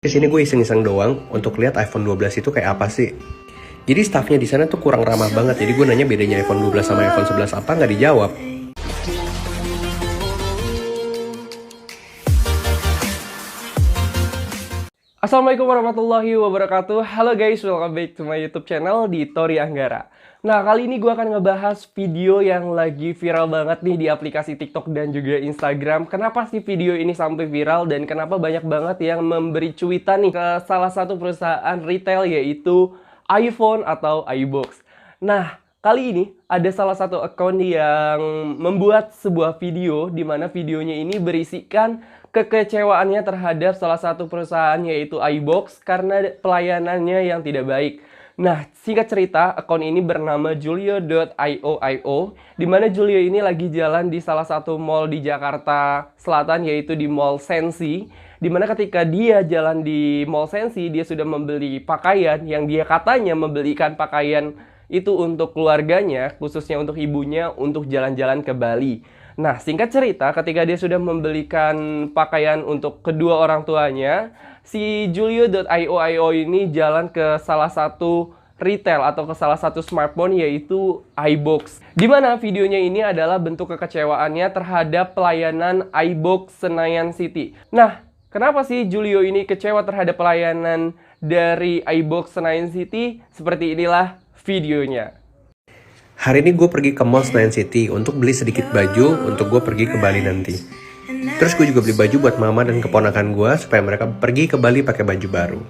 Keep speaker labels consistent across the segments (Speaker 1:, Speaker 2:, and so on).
Speaker 1: Kesini gue iseng-iseng doang untuk lihat iPhone 12 itu kayak apa sih. Jadi staffnya di sana tuh kurang ramah banget. Jadi gue nanya bedanya iPhone 12 sama iPhone 11 apa, nggak dijawab.
Speaker 2: Assalamualaikum warahmatullahi wabarakatuh. Halo guys, welcome back to my YouTube channel di Tori Anggara. Nah, kali ini gue akan ngebahas video yang lagi viral banget nih di aplikasi TikTok dan juga Instagram. Kenapa sih video ini sampai viral dan kenapa banyak banget yang memberi cuitan nih ke salah satu perusahaan retail yaitu iPhone atau iBox. Nah, kali ini ada salah satu akun yang membuat sebuah video di mana videonya ini berisikan kekecewaannya terhadap salah satu perusahaan yaitu iBox karena pelayanannya yang tidak baik. Nah, singkat cerita, akun ini bernama julio.io, di mana Julio ini lagi jalan di salah satu mall di Jakarta Selatan yaitu di Mall Sensi, di mana ketika dia jalan di Mall Sensi, dia sudah membeli pakaian yang dia katanya membelikan pakaian itu untuk keluarganya, khususnya untuk ibunya, untuk jalan-jalan ke Bali. Nah, singkat cerita, ketika dia sudah membelikan pakaian untuk kedua orang tuanya, si julio.io ini jalan ke salah satu retail atau ke salah satu smartphone yaitu iBox. Di mana videonya ini adalah bentuk kekecewaannya terhadap pelayanan iBox Senayan City. Nah, kenapa sih Julio ini kecewa terhadap pelayanan dari iBox Senayan City? Seperti inilah videonya.
Speaker 1: Hari ini gue pergi ke Mall Senayan City untuk beli sedikit baju untuk gue pergi ke Bali nanti. Terus gue juga beli baju buat mama dan keponakan gue supaya mereka pergi ke Bali pakai baju baru.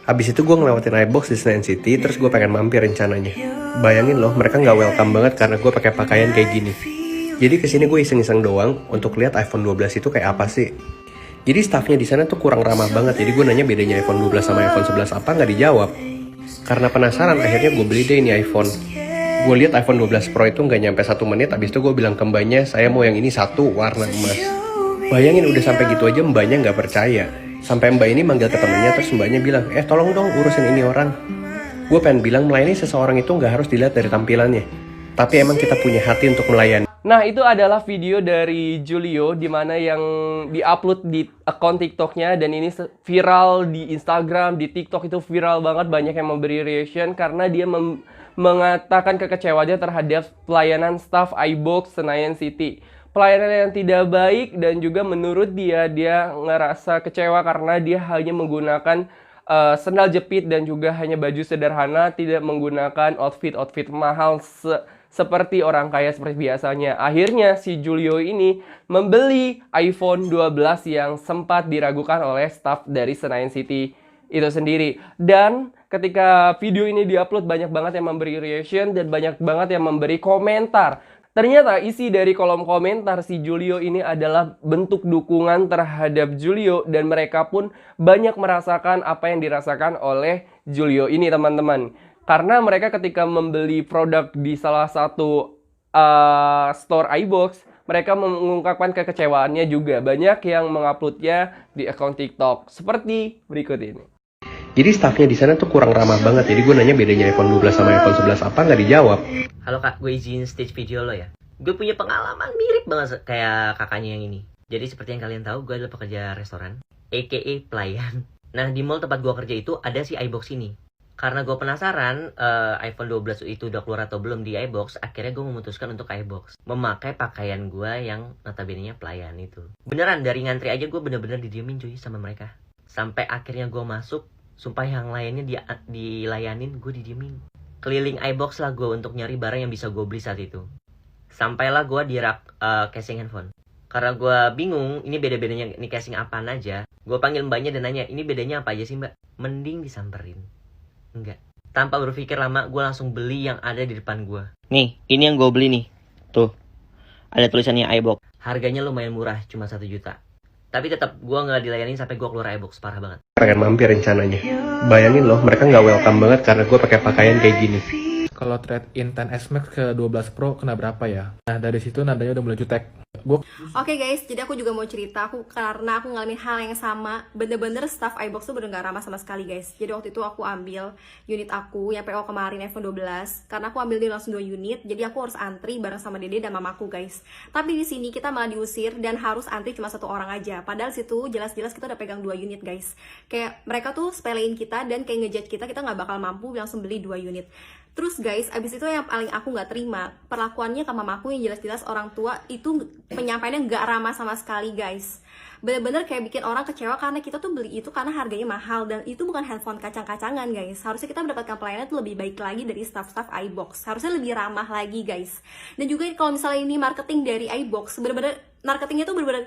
Speaker 1: Habis itu gue ngelewatin iBox di Senayan City, terus gue pengen mampir rencananya. Bayangin loh, mereka nggak welcome banget karena gue pakai pakaian kayak gini. Jadi kesini gue iseng-iseng doang untuk lihat iPhone 12 itu kayak apa sih. Jadi staffnya di sana tuh kurang ramah banget. Jadi gue nanya bedanya iPhone 12 sama iPhone 11 apa, nggak dijawab. Karena penasaran, akhirnya gue beli deh ini iPhone. Gue lihat iPhone 12 Pro itu nggak nyampe 1 menit, habis itu gue bilang ke mbaknya, saya mau yang ini satu warna emas. Bayangin udah sampai gitu aja mbaknya nggak percaya. Sampai mbak ini manggil ke temennya, terus mbaknya bilang, tolong dong urusin ini orang. Gue pengen bilang melayani seseorang itu nggak harus dilihat dari tampilannya, tapi emang kita punya hati untuk melayani.
Speaker 2: Nah, itu adalah video dari Julio di mana yang diupload di akun TikToknya dan ini viral di Instagram, di TikTok itu viral banget, banyak yang memberi reaction karena dia mengatakan kekecewaannya terhadap pelayanan staff iBox Senayan City. Pelayanan yang tidak baik dan juga menurut dia ngerasa kecewa karena dia hanya menggunakan sendal jepit dan juga hanya baju sederhana, tidak menggunakan outfit mahal seperti orang kaya seperti biasanya. Akhirnya si Julio ini membeli iPhone 12 yang sempat diragukan oleh staff dari Senayan City itu sendiri. Dan ketika video ini diupload, banyak banget yang memberi reaction dan banyak banget yang memberi komentar. Ternyata isi dari kolom komentar si Julio ini adalah bentuk dukungan terhadap Julio dan mereka pun banyak merasakan apa yang dirasakan oleh Julio ini, teman-teman. Karena mereka ketika membeli produk di salah satu store iBox, mereka mengungkapkan kekecewaannya juga. Banyak yang menguploadnya di akun TikTok seperti berikut ini.
Speaker 1: Jadi staffnya di sana tuh kurang ramah banget. Jadi gue nanya bedanya iPhone 12 sama iPhone 11 apa, nggak dijawab.
Speaker 3: Halo kak, gue izin stage video lo ya. Gue punya pengalaman mirip banget kayak kakaknya yang ini. Jadi seperti yang kalian tahu, gue adalah pekerja restoran, aka pelayan. Nah, di mall tempat gue kerja itu ada si iBox ini. Karena gue penasaran iPhone 12 itu udah keluar atau belum di iBox, akhirnya gue memutuskan untuk iBox. Memakai pakaian gue yang notabene-nya pelayan itu. Beneran, dari ngantri aja gue bener-bener didiemin cuy sama mereka. Sampai akhirnya gue masuk, sumpah yang lainnya dilayanin, gue didiemin. Keliling iBox lah gue untuk nyari barang yang bisa gue beli saat itu. Sampailah gue di rak casing handphone. Karena gue bingung, ini beda-bedanya ini casing apaan aja. Gue panggil mbaknya dan nanya, ini bedanya apa aja sih mbak? Mending disamperin. Enggak. Tanpa berpikir lama, gue langsung beli yang ada di depan gue. Nih, ini yang gue beli nih. Tuh, ada tulisannya iBox. Harganya lumayan murah, cuma 1 juta. Tapi tetap gue nggak dilayanin sampai gue keluar iBox, parah banget.
Speaker 1: Pengen mampir rencananya. Bayangin loh, mereka nggak welcome banget karena gue pakai pakaian kayak gini.
Speaker 4: Kalau trade in 10S Max ke 12 Pro kena berapa ya? Nah, dari situ nadanya udah mulai jutek. Oke guys, jadi aku juga mau cerita karena aku ngalamin hal yang sama. Bener-bener staff iBox tuh bener gak ramah sama sekali guys. Jadi waktu itu aku ambil unit aku yang PO kemarin iPhone 12. Karena aku ambil dia langsung 2 unit, jadi aku harus antri bareng sama dede dan mamaku guys. Tapi di sini kita malah diusir dan harus antri cuma 1 orang aja. Padahal situ jelas-jelas kita udah pegang 2 unit guys. Kayak mereka tuh sepelein kita dan kayak ngejudge kita nggak bakal mampu langsung beli 2 unit. Terus guys, abis itu yang paling aku nggak terima, perlakuannya ke mamaku yang jelas-jelas orang tua itu penyampaiannya nggak ramah sama sekali guys. Bener-bener kayak bikin orang kecewa karena kita tuh beli itu karena harganya mahal dan itu bukan handphone kacang-kacangan guys. Harusnya kita mendapatkan pelayanan tuh lebih baik lagi dari staff-staff iBox. Harusnya lebih ramah lagi guys. Dan juga kalau misalnya ini marketing dari iBox, bener-bener marketingnya tuh bener-bener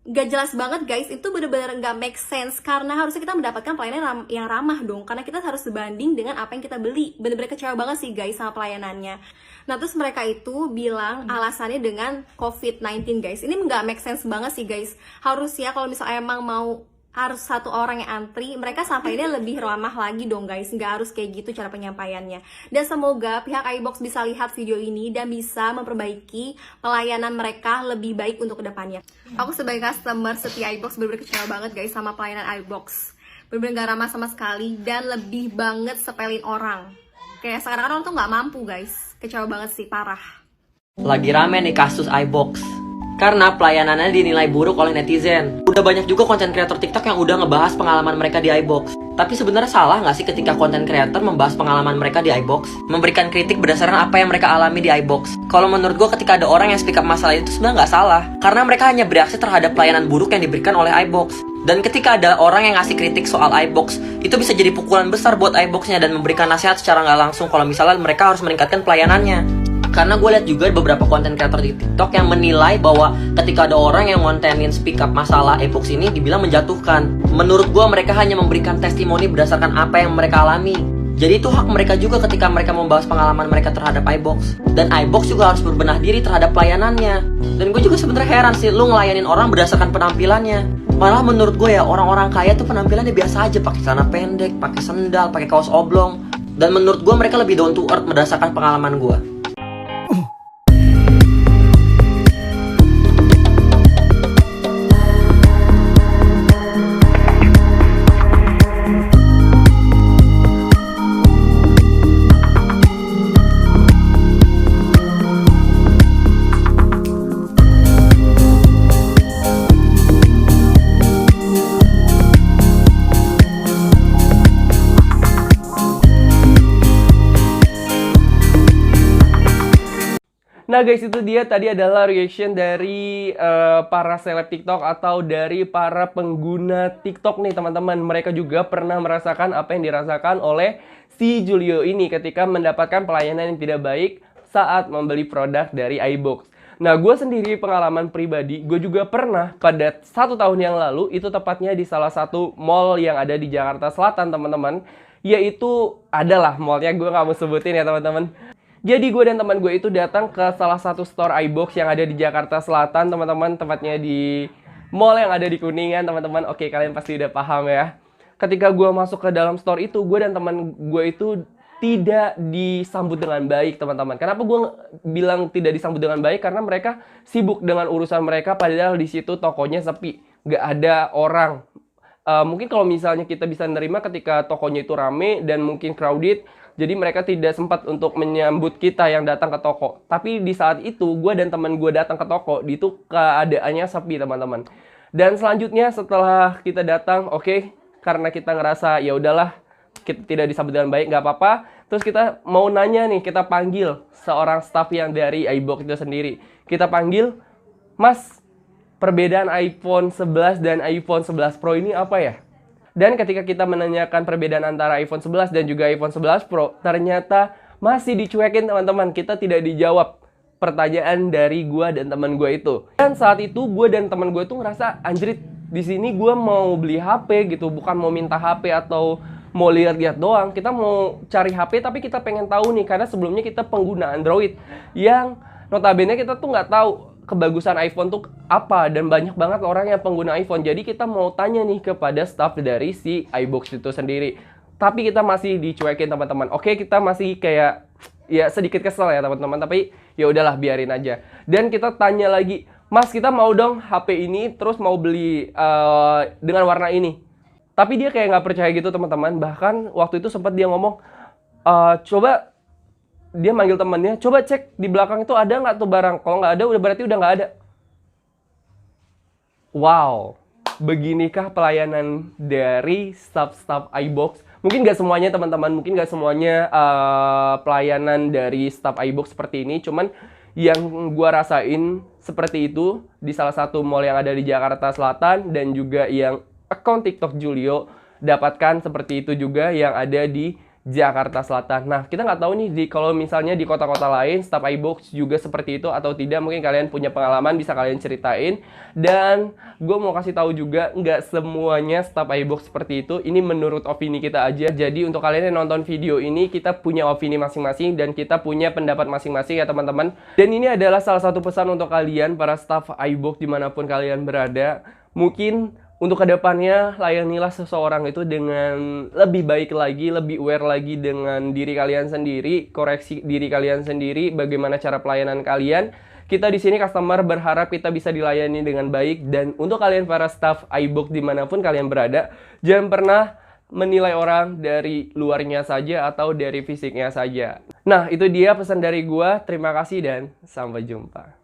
Speaker 4: gak jelas banget guys, itu bener-bener gak make sense karena harusnya kita mendapatkan pelayanan yang ramah dong, karena kita harus sebanding dengan apa yang kita beli. Bener-bener kecewa banget sih guys sama pelayanannya. Nah terus mereka itu bilang alasannya dengan COVID-19 guys. Ini gak make sense banget sih guys. Harusnya kalau misalnya emang mau harus 1 orang yang antri, mereka sampainya lebih ramah lagi dong guys, nggak harus kayak gitu cara penyampaiannya. Dan semoga pihak iBox bisa lihat video ini dan bisa memperbaiki pelayanan mereka lebih baik untuk kedepannya. Aku sebagai customer setia iBox bener-bener kecewa banget guys sama pelayanan iBox. Bener-bener gak ramah sama sekali dan lebih banget sepelin orang. Kayak sekarang orang tuh nggak mampu guys, kecewa banget sih, parah.
Speaker 3: Lagi rame nih kasus iBox karena pelayanannya dinilai buruk oleh netizen. Udah banyak juga konten kreator TikTok yang udah ngebahas pengalaman mereka di iBox. Tapi sebenarnya salah nggak sih ketika konten kreator membahas pengalaman mereka di iBox? Memberikan kritik berdasarkan apa yang mereka alami di iBox. Kalau menurut gue ketika ada orang yang speak up masalah itu sebenarnya nggak salah. Karena mereka hanya bereaksi terhadap pelayanan buruk yang diberikan oleh iBox. Dan ketika ada orang yang ngasih kritik soal iBox, itu bisa jadi pukulan besar buat iBox-nya dan memberikan nasihat secara nggak langsung kalau misalnya mereka harus meningkatkan pelayanannya. Karena gue lihat juga beberapa konten kreator di TikTok yang menilai bahwa ketika ada orang yang ngontenin speak up masalah iBox ini dibilang menjatuhkan. Menurut gue mereka hanya memberikan testimoni berdasarkan apa yang mereka alami. Jadi itu hak mereka juga ketika mereka membahas pengalaman mereka terhadap iBox. Dan iBox juga harus berbenah diri terhadap pelayanannya. Dan gue juga sebenarnya heran sih lu ngelayanin orang berdasarkan penampilannya. Malah menurut gue ya orang-orang kaya tuh penampilannya biasa aja, pakai celana pendek, pakai sendal, pakai kaos oblong. Dan menurut gue mereka lebih down to earth berdasarkan pengalaman gue.
Speaker 2: Nah guys, itu dia tadi adalah reaction dari para seleb TikTok atau dari para pengguna TikTok nih teman-teman. Mereka juga pernah merasakan apa yang dirasakan oleh si Julio ini ketika mendapatkan pelayanan yang tidak baik saat membeli produk dari iBox. Nah, gue sendiri pengalaman pribadi, gue juga pernah pada 1 tahun yang lalu, itu tepatnya di salah satu mall yang ada di Jakarta Selatan teman-teman. Yaitu adalah mallnya, gue nggak mau sebutin ya teman-teman. Jadi gue dan teman gue itu datang ke salah satu store iBox yang ada di Jakarta Selatan, teman-teman. Tempatnya di mall yang ada di Kuningan, teman-teman. Oke, kalian pasti udah paham ya. Ketika gue masuk ke dalam store itu, gue dan teman gue itu tidak disambut dengan baik, teman-teman. Kenapa gue bilang tidak disambut dengan baik? Karena mereka sibuk dengan urusan mereka, padahal di situ tokonya sepi, nggak ada orang. Mungkin kalau misalnya kita bisa nerima ketika tokonya itu rame dan mungkin crowded, jadi mereka tidak sempat untuk menyambut kita yang datang ke toko. Tapi di saat itu, gue dan teman gue datang ke toko, itu keadaannya sepi, teman-teman. Dan selanjutnya setelah kita datang, oke, karena kita ngerasa ya udahlah, kita tidak disambut dengan baik, nggak apa-apa. Terus kita mau nanya nih, kita panggil seorang staff yang dari iBox itu sendiri. Kita panggil, Mas, perbedaan iPhone 11 dan iPhone 11 Pro ini apa ya? Dan ketika kita menanyakan perbedaan antara iPhone 11 dan juga iPhone 11 Pro, ternyata masih dicuekin, teman-teman. Kita tidak dijawab pertanyaan dari gue dan teman gue itu. Dan saat itu gue dan teman gue tuh ngerasa, anjrit, di sini gue mau beli HP gitu, bukan mau minta HP atau mau lihat-lihat doang. Kita mau cari HP tapi kita pengen tahu nih, karena sebelumnya kita pengguna Android yang notabene kita tuh nggak tahu kebagusan iPhone tuh apa, dan banyak banget orang yang pengguna iPhone. Jadi kita mau tanya nih kepada staff dari si iBox itu sendiri. Tapi kita masih dicuekin, teman-teman. Oke, kita masih kayak ya sedikit kesel ya teman-teman, tapi ya udahlah, biarin aja. Dan kita tanya lagi, Mas, kita mau dong HP ini, terus mau beli dengan warna ini. Tapi dia kayak nggak percaya gitu teman-teman. Bahkan waktu itu sempat dia ngomong, coba dia manggil temannya, coba cek di belakang itu ada nggak tuh barang. Kalau nggak ada, udah berarti udah nggak ada. Wow, beginikah pelayanan dari staff-staff iBox? Mungkin nggak semuanya teman-teman, mungkin nggak semuanya pelayanan dari staff iBox seperti ini. Cuman yang gua rasain seperti itu di salah satu mall yang ada di Jakarta Selatan, dan juga yang akun TikTok Julio dapatkan seperti itu juga yang ada di Jakarta Selatan. Nah, kita nggak tahu nih kalau misalnya di kota-kota lain staff iBox juga seperti itu atau tidak. Mungkin kalian punya pengalaman, bisa kalian ceritain. Dan gue mau kasih tahu juga, nggak semuanya staff iBox seperti itu. Ini menurut opini kita aja. Jadi untuk kalian yang nonton video ini, kita punya opini masing-masing dan kita punya pendapat masing-masing ya teman-teman. Dan ini adalah salah satu pesan untuk kalian para staff iBox dimanapun kalian berada. Mungkin untuk kedepannya, layanilah seseorang itu dengan lebih baik lagi, lebih aware lagi dengan diri kalian sendiri, koreksi diri kalian sendiri, bagaimana cara pelayanan kalian. Kita di sini customer berharap kita bisa dilayani dengan baik, dan untuk kalian para staff iBox dimanapun kalian berada, jangan pernah menilai orang dari luarnya saja atau dari fisiknya saja. Nah, itu dia pesan dari gua. Terima kasih dan sampai jumpa.